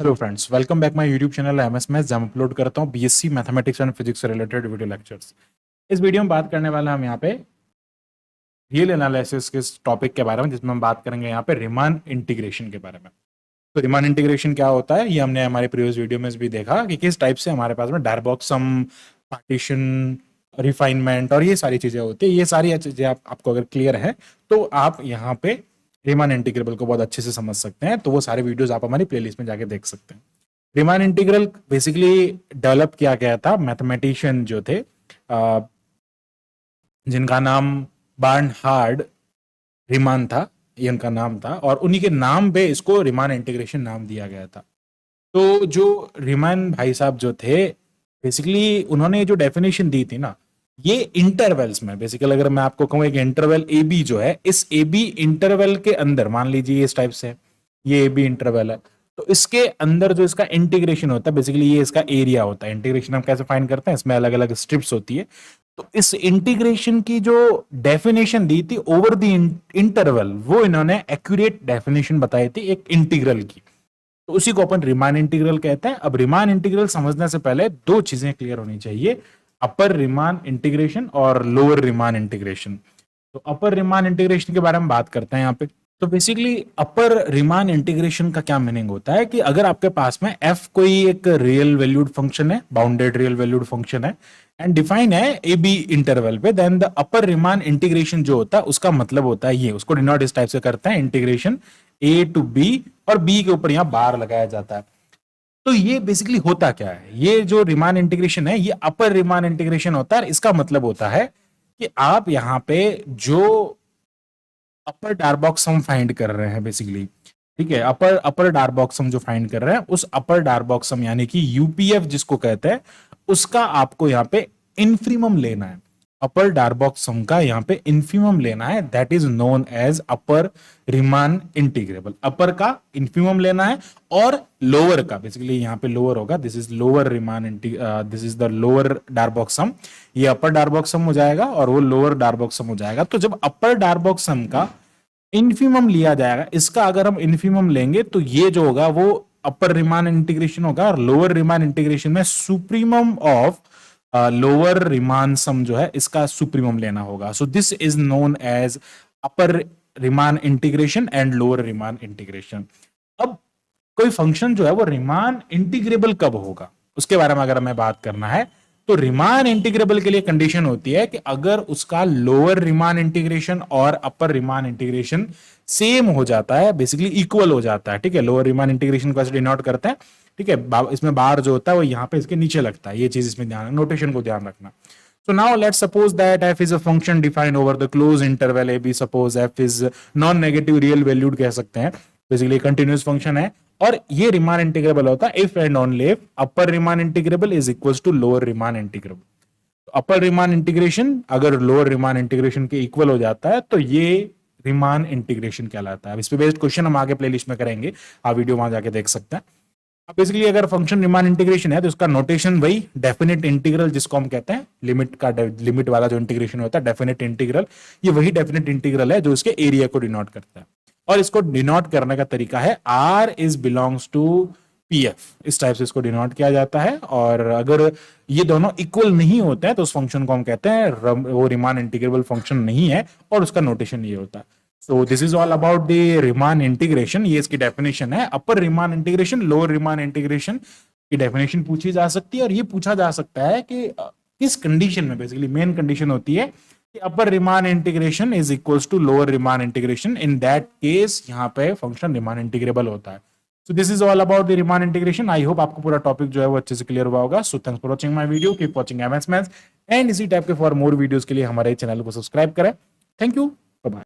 Hello friends, welcome back my YouTube channel MS maths, जहां मैं upload करता हूं बीएससी मैथमेटिक्स एंड फिजिक्स से रिलेटेड वीडियो लेक्चर्स। इस वीडियो में बात करने वाला हम यहाँ पे रियल एनालिसिस के टॉपिक के बारे में, जिसमें हम बात करेंगे यहाँ पे रिमान इंटीग्रेशन के बारे में। तो रिमान इंटीग्रेशन क्या होता है, ये हमने हमारे प्रीवियस वीडियो में भी देखा कि किस टाइप से हमारे पास में डायरबॉक्स सम, पार्टीशन, रिफाइनमेंट और ये सारी चीजें होती है। ये सारी चीजें आपको अगर क्लियर है तो आप यहाँ पे रिमान इंटीग्रेबल को बहुत अच्छे से समझ सकते हैं। तो वो सारे वीडियोस आप हमारी प्लेलिस्ट में जाके देख सकते हैं। रिमान इंटीग्रल बेसिकली डेवलप किया गया था मैथमेटिशियन जो थे, जिनका नाम बर्नहार्ड रिमान था, ये उनका नाम था, और उन्हीं के नाम पे इसको रिमान इंटीग्रेशन नाम दिया गया था। तो जो रिमान भाई साहब जो थे, बेसिकली उन्होंने जो डेफिनेशन दी थी ना, ये इंटरवल्स में, बेसिकली अगर मैं आपको कहूँ एक इंटरवल ए बी जो है, इस ए बी इंटरवल के अंदर मान लीजिए इस टाइप से ये ए बी इंटरवल है, तो इसके अंदर जो इसका इंटीग्रेशन होता है, बेसिकली ये इसका एरिया होता है। इंटीग्रेशन हम कैसे फाइंड करते हैं, इसमें अलग अलग स्ट्रिप्स होती है। तो इस इंटीग्रेशन की जो डेफिनेशन दी थी ओवर द इंटरवल, वो इन्होंने एक्यूरेट डेफिनेशन बताई थी एक इंटीग्रल की। तो उसी को अपन रिमान इंटीग्रल कहते हैं। अब रिमान इंटीग्रल समझने से पहले दो चीजें क्लियर होनी चाहिए, अपर रिमान इंटीग्रेशन और लोअर रिमान इंटीग्रेशन। तो अपर रिमान इंटीग्रेशन के बारे में बात करते हैं यहाँ पे। तो बेसिकली अपर रिमान इंटीग्रेशन का क्या मीनिंग होता है कि अगर आपके पास में f कोई एक रियल वैल्यूड फंक्शन है, बाउंडेड रियल वैल्यूड फंक्शन है एंड डिफाइन है ए बी इंटरवल पे, then the upper Riemann integration जो होता है उसका मतलब होता है ये, उसको डिनोट इस टाइप से करते हैं, इंटीग्रेशन a टू b, और b के ऊपर यहां बार लगाया जाता है। तो ये बेसिकली होता क्या है, ये जो रिमान इंटीग्रेशन है ये अपर रिमान इंटीग्रेशन होता है। इसका मतलब होता है कि आप यहां पे जो अपर डायरबॉक्स सम फाइंड कर रहे हैं बेसिकली, ठीक है, अपर डायरबॉक्स सम जो फाइंड कर रहे हैं, उस अपर डायरबॉक्स सम यानी कि यूपीएफ जिसको कहते हैं, उसका आपको यहाँ पे इन्फीमम लेना है। अपर डायरबॉक्स सम का यहाँ पे इन्फीमम लेना है, that is known as upper Riemann integrable. Upper का इन्फीमम लेना है और लोअर का, बेसिकली यहाँ पे लोअर होगा, this is lower Riemann this is the lower Darboux sum. ये अपर डायरबॉक्स सम हो जाएगा और वो लोअर डायरबॉक्स सम हो जाएगा। तो जब अपर डायरबॉक्स सम का इन्फीमम लिया जाएगा, इसका अगर हम इन्फीमम लेंगे तो ये जो होगा वो अपर रिमान इंटीग्रेशन होगा, और लोअर रिमान इंटीग्रेशन में supremum of lower Riemann sum जो है इसका सुप्रीमम लेना होगा। So this is known as upper Riemann integration and lower Riemann integration. अब कोई फंक्शन जो है वो रिमान इंटीग्रेबल कब होगा, उसके बारे में अगर हमें बात करना है, तो रिमान इंटीग्रेबल के लिए कंडीशन होती है कि अगर उसका लोअर रिमान इंटीग्रेशन और अपर रिमान इंटीग्रेशन सेम हो जाता है, बेसिकली इक्वल हो जाता है। ठीक है, लोअर रिमान इंटीग्रेशन को ऐसे डिनोट करते हैं। ठीक है, इसमें बार जो होता है वो यहाँ पे इसके नीचे लगता है, ये चीज इसमें ध्यान, नोटेशन को ध्यान रखना। So now let's suppose that f is a function defined over the closed interval a b. Suppose f is non-negative real valued कह सकते हैं, बेसिकली कंटिन्यूस फंक्शन है, और ये रिमान इंटीग्रेबल होता है if and only if upper Riemann integrable is equals to lower Riemann integrable. Upper Riemann integration अगर lower Riemann integration के इक्वल हो जाता है तो ये रिमान इंटीग्रेशन कहलाता है। इस पे बेस्ड क्वेश्चन हम आगे प्लेलिस्ट में करेंगे, आप वीडियो वहां जाके देख सकते हैं। अब बेसिकली अगर फंक्शन रिमान इंटीग्रेशन है तो उसका नोटेशन वही डेफिनेट इंटीग्रल, जिसको हम कहते हैं लिमिट का, लिमिट वाला जो इंटीग्रेशन होता है डेफिनेट इंटीग्रल, ये वही डेफिनेट इंटीग्रल है जो इसके एरिया को डिनोट करता है। और इसको डिनोट करने का तरीका है r is belongs to pf, इस टाइप से इसको डिनोट किया जाता है। और अगर ये दोनों इक्वल नहीं होते हैं तो उस फंक्शन को हम कहते हैं वो रिमान इंटीग्रेबल फंक्शन नहीं है, और उसका नोटेशन ये होता है। So this is all about the Riemann integration, ये इसकी डेफिनेशन है। Upper Riemann integration, lower Riemann integration की डेफिनेशन पूछी जा सकती है, और ये पूछा जा सकता है कि किस कंडीशन में, बेसिकली मेन कंडीशन होती है कि upper Riemann integration is equals to lower Riemann integration. In that case यहाँ पे फंक्शन रिमान इंटीग्रेबल होता है। So this is all about the Riemann integration. I hope आपको पूरा टॉपिक जो है वो अच्छे से क्लियर हुआ होगा। So thanks for watching my video, keep watching MS maths, and इसी टाइप के फॉर मोर वीडियोस के लिए हमारे चैनल को सब्सक्राइब करें। Thank you, bye bye.